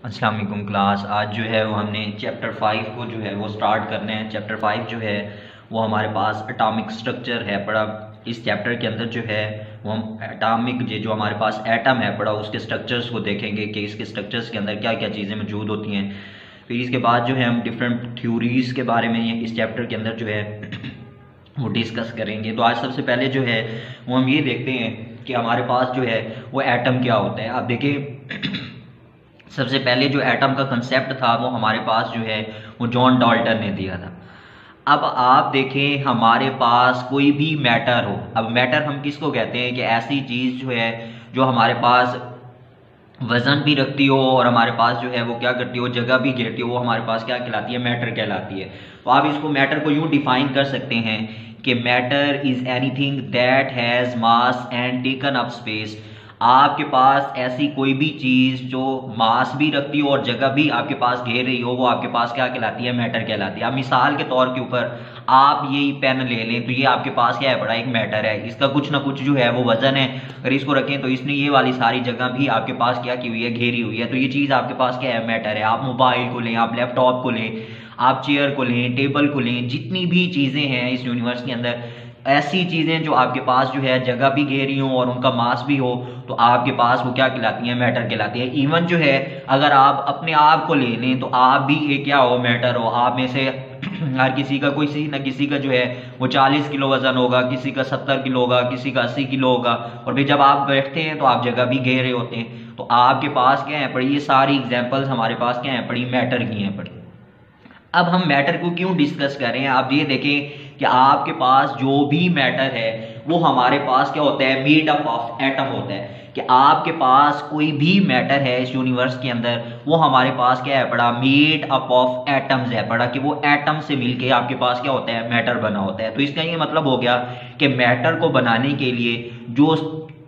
अस्सलाम वालेकुम क्लास। आज जो है वो हमने चैप्टर 5 को जो है वो स्टार्ट करना है। चैप्टर 5 जो है वो हमारे पास एटॉमिक स्ट्रक्चर है पड़ा। इस चैप्टर के अंदर जो है वो हम एटॉमिक जो हमारे पास एटम है पड़ा उसके स्ट्रक्चर्स को देखेंगे कि इसके स्ट्रक्चर्स के अंदर क्या क्या चीज़ें मौजूद होती हैं। फिर इसके बाद जो है हम डिफरेंट थ्योरीज़ के बारे में इस चैप्टर के अंदर जो है वो डिस्कस करेंगे। तो आज सबसे पहले जो है वो हम ये देखते हैं कि हमारे पास जो है वो एटम क्या होता है। आप देखिए सबसे पहले जो एटम का कंसेप्ट था वो हमारे पास जो है वो जॉन डाल्टन ने दिया था। अब आप देखें हमारे पास कोई भी मैटर हो, अब मैटर हम किसको कहते हैं कि ऐसी चीज़ जो है जो हमारे पास वजन भी रखती हो और हमारे पास जो है वो क्या करती हो, जगह भी घेरती हो, वो हमारे पास क्या कहलाती है, मैटर कहलाती है। तो आप इसको मैटर को यूं डिफाइन कर सकते हैं कि matter is anything that has mass and taken up space. आपके पास ऐसी कोई भी चीज़ जो मास भी रखती हो और जगह भी आपके पास घेर रही हो वो आपके पास क्या कहलाती है, मैटर कहलाती है। अब मिसाल के तौर के ऊपर आप यही पेन ले लें तो ये आपके पास क्या है, बड़ा एक मैटर है। इसका कुछ ना कुछ जो है वो वजन है। अगर इसको रखें तो इसने ये वाली सारी जगह भी आपके पास क्या की हुई है, घेरी हुई है। तो ये चीज़ आपके पास क्या है, मैटर है। आप मोबाइल को लें, आप लैपटॉप को लें, आप चेयर को लें, टेबल को लें, जितनी भी चीज़ें हैं इस यूनिवर्स के अंदर, ऐसी चीज़ें जो आपके पास जो है जगह भी घेरी हो और उनका मास भी हो तो आपके पास वो क्या कहलाती हैं, मैटर कहलाती है। इवन जो है अगर आप अपने आप को ले लें तो आप भी एक क्या हो, मैटर हो। आप में से हर किसी का किसी न किसी का जो है वो 40 किलो वजन होगा, किसी का 70 किलो होगा, किसी का 80 किलो होगा। और फिर जब आप बैठते हैं तो आप जगह भी घेर रहे होते हैं। तो आपके पास क्या है पड़ी, ये सारी एग्जाम्पल्स हमारे पास क्या है पड़ी, मैटर की हैं पड़ी। अब हम मैटर को क्यों डिस्कस कर रहे हैं, आप ये देखें कि आपके पास जो भी मैटर है वो हमारे पास क्या होता है, मेड अप ऑफ एटम होता है। कि आपके पास कोई भी मैटर है इस यूनिवर्स के अंदर वो हमारे पास क्या है पड़ा, मेड अप ऑफ एटम्स है पड़ा, कि वो एटम से मिलके आपके पास क्या होता है, मैटर बना होता है। तो इसका ये मतलब हो गया कि मैटर को बनाने के लिए जो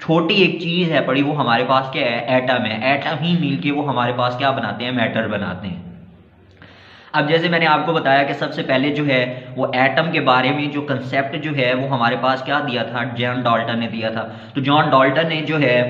छोटी एक चीज है पड़ी वो हमारे पास क्या है, एटम है। एटम ही मिलके वो हमारे पास क्या बनाते हैं, मैटर बनाते हैं। अब जैसे मैंने आपको बताया कि सबसे पहले जो है वो एटम के बारे में जो कंसेप्ट जो है वो हमारे पास क्या दिया था, जॉन डाल्टन ने दिया था। तो जॉन डाल्टन ने जो है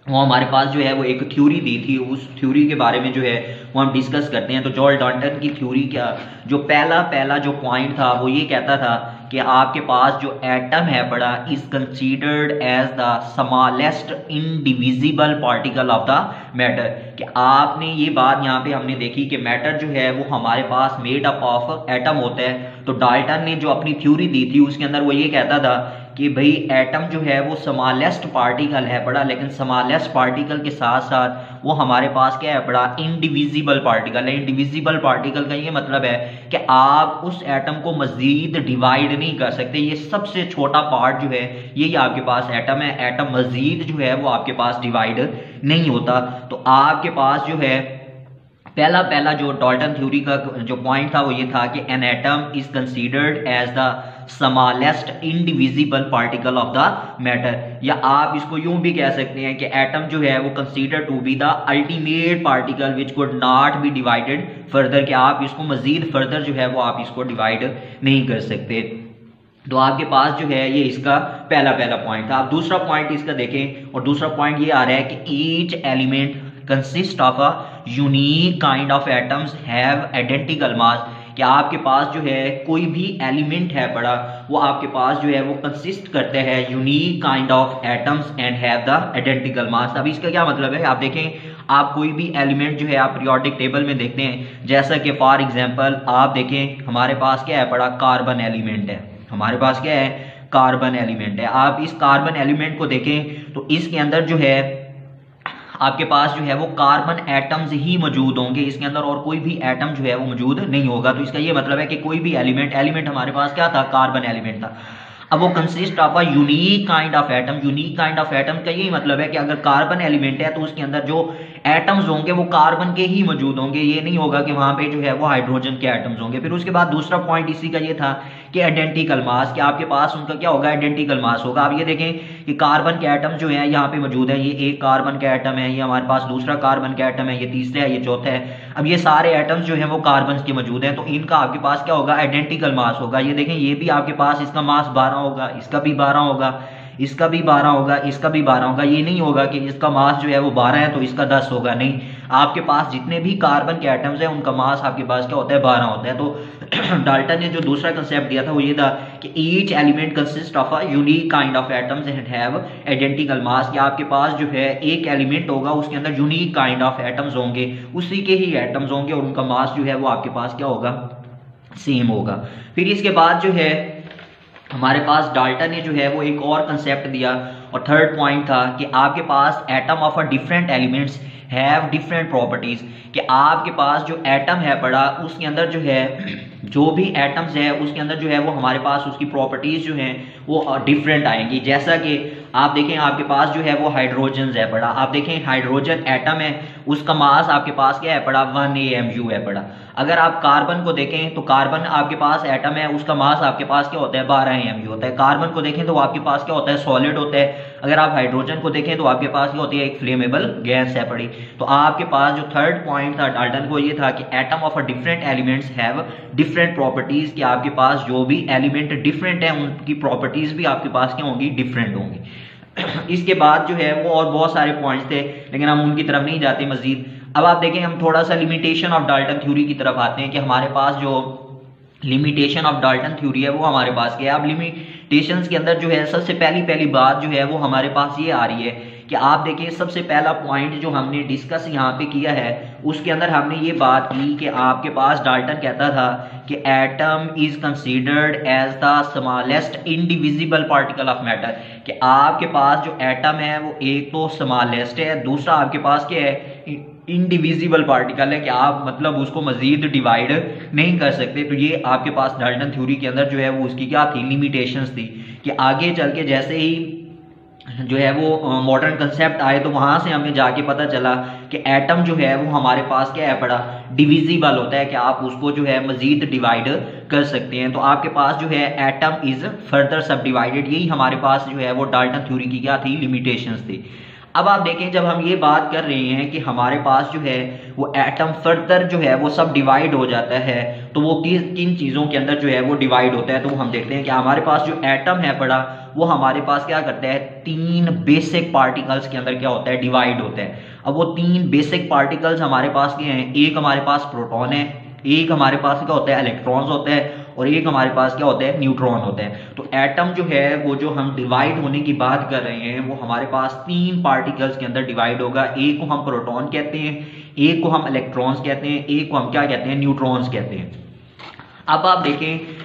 वो हमारे पास जो है वो एक थ्योरी दी थी। उस थ्योरी के बारे में जो है वो हम डिस्कस करते हैं। तो जॉन डाल्टन की थ्योरी क्या, जो पहला जो पॉइंट था वो ये कहता था कि आपके पास जो एटम है बड़ा is considered as the smallest indivisible particle of the matter. कि आपने ये बात यहाँ पे हमने देखी कि मैटर जो है वो हमारे पास मेड अप ऑफ एटम होता है। तो डाल्टन ने जो अपनी थ्योरी दी थी उसके अंदर वो ये कहता था कि भाई एटम जो है वो स्मॉलेस्ट पार्टिकल है बड़ा, लेकिन स्मॉलेस्ट पार्टिकल के साथ साथ वो हमारे पास क्या है बड़ा, इंडिविजिबल पार्टिकल है। इंडिविजिबल पार्टिकल का ये मतलब है कि आप उस एटम को मजीद डिवाइड नहीं कर सकते। ये सबसे छोटा पार्ट जो है यही आपके पास एटम है। एटम मजीद जो है वो आपके पास डिवाइड नहीं होता। तो आपके पास जो है पहला जो डाल्टन थ्योरी का जो पॉइंट था वो ये था कि an atom is considered as the smallest indivisible particle of the matter. या आप इसको यूं भी कह सकते हैं कि एटम जो है वो consider to be the ultimate particle which could not be divided further. कि आप इसको मजीद फर्दर जो है वो आप इसको डिवाइड नहीं कर सकते। तो आपके पास जो है ये इसका पहला पॉइंट था। आप दूसरा पॉइंट इसका देखें और दूसरा पॉइंट ये आ रहा है कि each element consist of a unique kind of atoms have identical mass. कि आपके पास जो है कोई भी एलिमेंट है बड़ा वो आपके पास जो है वो कंसिस्ट करते हैं unique kind of atoms and have the identical mass. अब इसका क्या मतलब है, आप देखें आप कोई भी एलिमेंट जो है आप पीरियोडिक टेबल में देखते हैं, जैसा कि फॉर एग्जांपल आप देखें हमारे पास क्या है बड़ा, कार्बन एलिमेंट है। हमारे पास क्या है, कार्बन एलिमेंट है। आप इस कार्बन एलिमेंट को देखें तो इसके अंदर जो है आपके पास जो है वो कार्बन एटम्स ही मौजूद होंगे। इसके अंदर और कोई भी एटम जो है वो मौजूद नहीं होगा। तो इसका ये मतलब है कि कोई भी एलिमेंट हमारे पास क्या था, कार्बन एलिमेंट था। अब वो consist of a unique kind of atom. Unique kind of atom का यही मतलब है कि अगर कार्बन एलिमेंट है तो उसके अंदर जो एटम्स होंगे वो कार्बन के ही मौजूद होंगे। ये नहीं होगा कि वहां पे जो है वो हाइड्रोजन के एटम्स होंगे। फिर उसके बाद दूसरा पॉइंट इसी का ये था कि आइडेंटिकल मास, कि आपके पास उनका क्या होगा, आइडेंटिकल मास होगा। आप ये देखें कि कार्बन के एटम जो है यहाँ पे मौजूद है, ये एक कार्बन का एटम है, ये हमारे पास दूसरा कार्बन का एटम है, ये तीसरा है, ये चौथा है। अब ये सारे एटम्स जो है वो कार्बन के मौजूद हैं। तो इनका आपके पास क्या होगा, आइडेंटिकल मास होगा। ये देखें ये भी आपके पास इसका मास 12 होगा, इसका भी 12 होगा, इसका भी 12 होगा, इसका भी 12 होगा। ये नहीं होगा कि इसका मास जो है वो 12 है तो इसका 10 होगा, नहीं। आपके पास जितने भी कार्बन के एटम्स हैं उनका मास आपके पास क्या होता है 12 होता है। तो डाल्टन ने जो दूसरा कंसेप्ट दिया था वो ये था कि each element consist of a unique kind of atoms and have identical mass, कि आपके पास जो है एक एलिमेंट होगा उसके अंदर यूनिक काइंड ऑफ एटम्स होंगे, उसी के ही एटम्स होंगे और उनका मास जो है वो आपके पास क्या होगा, सेम होगा। फिर इसके बाद जो है हमारे पास डाल्टन ने जो है वो एक और कंसेप्ट दिया और थर्ड पॉइंट था कि आपके पास atom of a different elements have different properties, कि आपके पास जो एटम है पड़ा उसके अंदर जो है जो भी एटम्स है उसके अंदर जो है वो हमारे पास उसकी प्रॉपर्टीज जो हैं वो डिफरेंट आएंगी। जैसा कि आप देखें आपके पास जो है वो हाइड्रोजन है पड़ा, आप देखें हाइड्रोजन एटम है उसका मास आपके पास क्या है पड़ा 1 AMU है पड़ा। अगर आप कार्बन को देखें तो कार्बन आपके पास एटम है उसका मास आपके पास क्या होता है 12 AMU होता है। कार्बन को देखें तो आपके पास क्या होता है सॉलिड होता है। अगर आप हाइड्रोजन को देखें तो आपके पास क्या होती है एक फ्लेमेबल गैस है पड़ी। तो आपके पास जो थर्ड पॉइंट था डाल्टन को ये था कि atom of a different elements have different properties, कि आपके पास जो भी एलिमेंट डिफरेंट है उनकी प्रॉपर्टीज भी आपके पास क्या होंगी डिफरेंट होंगी। इसके बाद जो है वो और बहुत सारे पॉइंट्स थे लेकिन हम उनकी तरफ नहीं जाते मजीद। अब आप देखें हम थोड़ा सा लिमिटेशन ऑफ डाल्टन थ्योरी की तरफ आते हैं कि हमारे पास जो लिमिटेशन ऑफ डाल्टन थ्योरी है वो हमारे पास क्या है। अब लिमिटेशंस के अंदर जो है सबसे पहली बात जो है वो हमारे पास ये आ रही है कि आप देखिए सबसे पहला पॉइंट जो हमने डिस्कस यहाँ पे किया है उसके अंदर हमने ये बात की कि आपके पास डाल्टन कहता था कि atom is considered as the smallest indivisible particle of matter, कि आपके पास जो एटम है वो एक तो स्मॉलेस्ट है, दूसरा आपके पास क्या है इंडिविजिबल पार्टिकल है, कि आप मतलब उसको मजीद डिवाइड नहीं कर सकते। तो ये आपके पास डाल्टन थ्योरी के अंदर जो है वो उसकी क्या थी लिमिटेशंस थी, कि आगे चल के जैसे ही जो है वो मॉडर्न कंसेप्ट आए तो वहां से हमें जाके पता चला कि एटम जो है वो हमारे पास क्या है पड़ा डिविजिबल होता है, कि आप उसको जो है मजीद डिवाइड कर सकते हैं। तो आपके पास जो है एटम इज फर्दर सब डिवाइडेड, यही हमारे पास जो है वो डाल्टन थ्योरी की क्या थी लिमिटेशंस थी। अब आप देखें जब हम ये बात कर रहे हैं कि हमारे पास जो है वो एटम फर्दर जो है वो सब डिवाइड हो जाता है तो वो किन चीज़ों के अंदर जो है वो डिवाइड होता है, तो हम देखते हैं कि हमारे पास जो एटम है पड़ा वो हमारे पास क्या करता है 3 बेसिक पार्टिकल्स के अंदर क्या होता है डिवाइड होता है। अब वो 3 बेसिक पार्टिकल्स हमारे पास क्या हैं, एक हमारे पास प्रोटॉन है, एक हमारे पास क्या होता है इलेक्ट्रॉन्स होता है और एक हमारे पास क्या होता है न्यूट्रॉन होता है। तो एटम जो है वो जो हम डिवाइड होने की बात कर रहे हैं वो हमारे पास 3 पार्टिकल्स के अंदर डिवाइड होगा। एक को हम प्रोटॉन कहते हैं, एक को हम इलेक्ट्रॉन्स कहते हैं, एक को हम क्या कहते हैं न्यूट्रॉन्स कहते हैं। अब आप देखें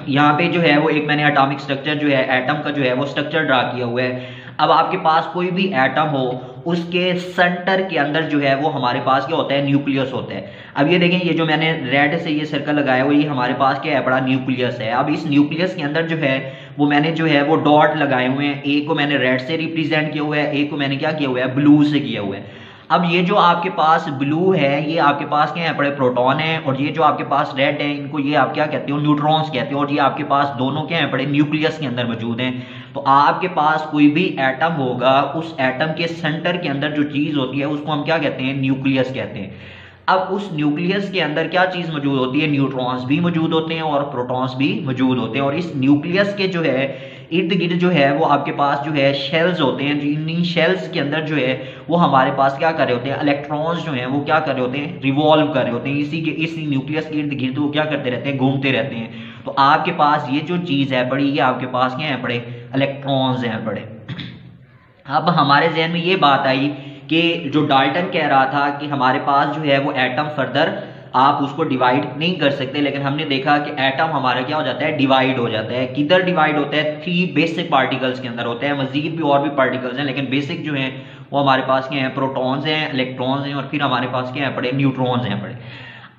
यहाँ पे जो है वो एक मैंने एटॉमिक स्ट्रक्चर जो है एटम का जो है वो स्ट्रक्चर ड्रा किया हुआ है। अब आपके पास कोई भी एटम हो उसके सेंटर के अंदर जो है वो हमारे पास क्या होता है न्यूक्लियस होता है। अब ये देखें ये जो मैंने रेड से ये सर्कल लगाया हुआ ये हमारे पास क्या है बड़ा न्यूक्लियस है। अब इस न्यूक्लियस के अंदर जो है वो मैंने जो है वो डॉट लगाए हुए हैं, एक को मैंने रेड से रिप्रेजेंट किया हुआ है, एक को मैंने क्या किया हुआ है ब्लू से किया हुआ है। अब ये जो आपके पास ब्लू है ये आपके पास क्या है बड़े प्रोटॉन है और ये जो आपके पास रेड है इनको ये आप क्या कहते हो न्यूट्रॉन्स कहते हो और ये आपके पास दोनों क्या है बड़े न्यूक्लियस के अंदर मौजूद हैं। तो आपके पास कोई भी एटम होगा उस एटम के सेंटर के अंदर जो चीज होती है उसको हम क्या कहते हैं न्यूक्लियस कहते हैं। अब उस न्यूक्लियस के अंदर क्या चीज मौजूद होती है, न्यूट्रॉन्स भी मौजूद होते हैं और प्रोटॉन्स भी मौजूद होते हैं। और इस न्यूक्लियस के जो है इर्द गिर्द जो है वो आपके पास जो है शेल्स होते हैं, इन शेल्स के अंदर जो है वो हमारे पास क्या कर रहे होते हैं इलेक्ट्रॉन्स जो हैं वो क्या कर रहे होते हैं रिवॉल्व कर रहे होते हैं, इसी न्यूक्लियस के इर्द गिर्द वो क्या करते रहते हैं घूमते रहते हैं। तो आपके पास ये जो चीज है बड़ी ये आपके पास क्या है बड़े इलेक्ट्रॉन्स हैं बड़े। अब हमारे जहन में ये बात आई कि जो डाल्टन कह रहा था कि हमारे पास जो है वो एटम फर्दर आप उसको डिवाइड नहीं कर सकते, लेकिन हमने देखा कि एटम हमारा क्या हो जाता है डिवाइड हो जाता है। किधर डिवाइड होता है 3 बेसिक पार्टिकल्स के अंदर होता है, मजीद भी और भी पार्टिकल्स हैं लेकिन बेसिक जो हैं वो हमारे पास क्या हैं प्रोटॉन्स हैं, इलेक्ट्रॉन्स हैं और फिर हमारे पास क्या है बड़े न्यूट्रॉन्स हैं बड़े।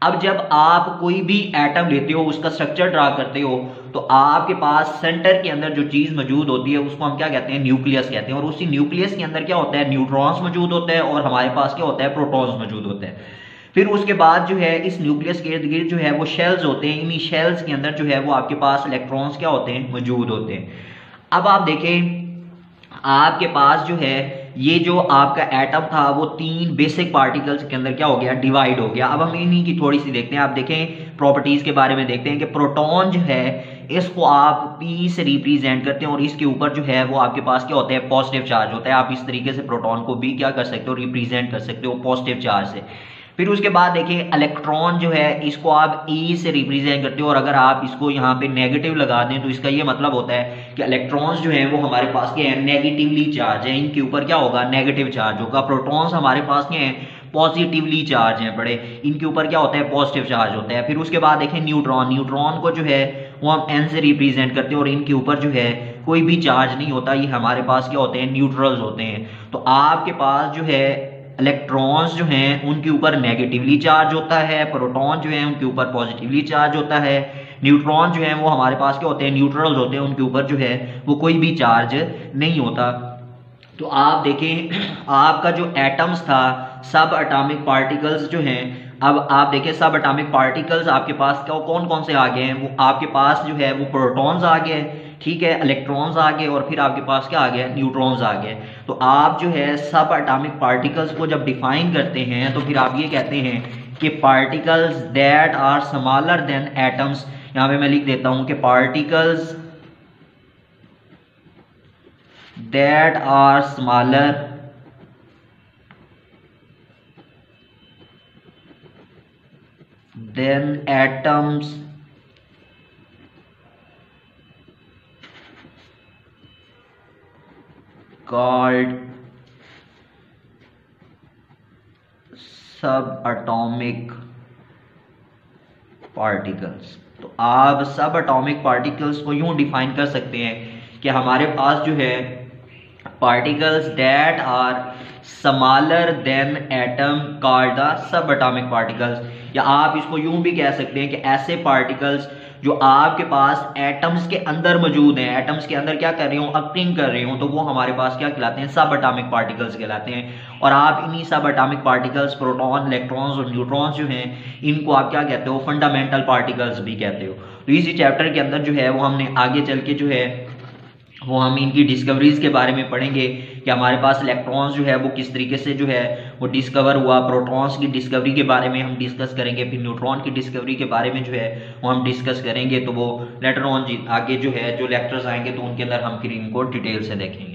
अब जब आप कोई भी एटम लेते हो उसका स्ट्रक्चर ड्रा करते हो तो आपके पास सेंटर के अंदर जो चीज मौजूद होती है उसको हम क्या कहते हैं न्यूक्लियस कहते हैं और उसी न्यूक्लियस के अंदर क्या होता है न्यूट्रॉन्स मौजूद होता है और हमारे पास क्या होता है प्रोटॉन्स मौजूद होते हैं। फिर उसके बाद जो है इस न्यूक्लियस के इर्द गिर्द जो है वो शेल्स होते हैं, इन्हीं शेल्स के अंदर जो है वो आपके पास इलेक्ट्रॉन्स क्या होते हैं मौजूद होते हैं। अब आप देखें आपके पास जो है ये जो आपका एटम था वो 3 बेसिक पार्टिकल्स के अंदर क्या हो गया डिवाइड हो गया। अब हम इन्हीं की थोड़ी सी देखते हैं। आप देखें प्रॉपर्टीज के बारे में देखते हैं कि प्रोटॉन जो है इसको आप P से रिप्रेजेंट करते हैं और इसके ऊपर जो है वो आपके पास क्या होता है, पॉजिटिव चार्ज होता है। आप इस तरीके से प्रोटॉन को भी क्या कर सकते हो, रिप्रेजेंट कर सकते हो पॉजिटिव चार्ज से। फिर उसके बाद देखिए इलेक्ट्रॉन जो है इसको आप E से रिप्रेजेंट करते हो और अगर आप इसको यहाँ पे नेगेटिव लगा दें तो इसका ये मतलब होता है कि इलेक्ट्रॉन्स जो है वो हमारे पास क्या है, नेगेटिवली चार्ज है, इनके ऊपर क्या होगा, नेगेटिव चार्ज होगा। प्रोटॉन्स हमारे पास क्या है, पॉजिटिवली चार्ज हैं बड़े, इनके ऊपर क्या होता है, पॉजिटिव चार्ज होता है। फिर उसके बाद देखें न्यूट्रॉन, न्यूट्रॉन को जो है वो हम N से रिप्रेजेंट करते हैं और इनके ऊपर जो है कोई भी चार्ज नहीं होता, ये हमारे पास क्या होते हैं, न्यूट्रल्स होते हैं। तो आपके पास जो है इलेक्ट्रॉन्स जो हैं उनके ऊपर नेगेटिवली चार्ज होता है, प्रोटॉन जो है उनके ऊपर पॉजिटिवली चार्ज होता है, न्यूट्रॉन जो है वो हमारे पास क्या होते हैं, न्यूट्रल्स होते हैं, उनके ऊपर जो है वो कोई भी चार्ज नहीं होता। तो आप देखें आपका जो एटम्स था, सब एटॉमिक पार्टिकल्स जो हैं, अब आप देखें सब एटॉमिक पार्टिकल्स आपके पास क्या कौन कौन से आ गए हैं, वो आपके पास जो है वो प्रोटॉन्स आ गए, ठीक है, इलेक्ट्रॉन्स आ गए और फिर आपके पास क्या आ गया, न्यूट्रॉन्स आ गए। तो आप जो है सब एटॉमिक पार्टिकल्स को जब डिफाइन करते हैं तो फिर आप ये कहते हैं कि particles that are smaller than atoms, यहाँ पे मैं लिख देता हूं कि particles that are smaller than atoms called subatomic particles। तो आप सब एटॉमिक पार्टिकल्स को यूं डिफाइन कर सकते हैं कि हमारे पास जो है particles that are smaller than atom called the subatomic particles, या आप इसको यूं भी कह सकते हैं कि ऐसे पार्टिकल्स जो आपके पास एटम्स के अंदर मौजूद हैं, एटम्स के अंदर क्या कर रहे हो, अक्टिंग कर रहे हो, तो वो हमारे पास क्या कहलाते हैं, सब एटॉमिक पार्टिकल्स कहलाते हैं। और आप इन्हीं सब एटॉमिक पार्टिकल्स, प्रोटॉन, इलेक्ट्रॉन्स और न्यूट्रॉन्स जो हैं, इनको आप क्या कहते हो, फंडामेंटल पार्टिकल्स भी कहते हो। तो इसी चैप्टर के अंदर जो है वो हमने आगे चल के जो है वो हम इनकी डिस्कवरीज के बारे में पढ़ेंगे कि हमारे पास इलेक्ट्रॉन्स जो है वो किस तरीके से जो है वो डिस्कवर हुआ, प्रोटॉन्स की डिस्कवरी के बारे में हम डिस्कस करेंगे, फिर न्यूट्रॉन की डिस्कवरी के बारे में जो है वो हम डिस्कस करेंगे। तो वो लेटर ऑन आगे जो है जो लेक्चर्स आएंगे तो उनके अंदर हम फिर इनको डिटेल से देखेंगे।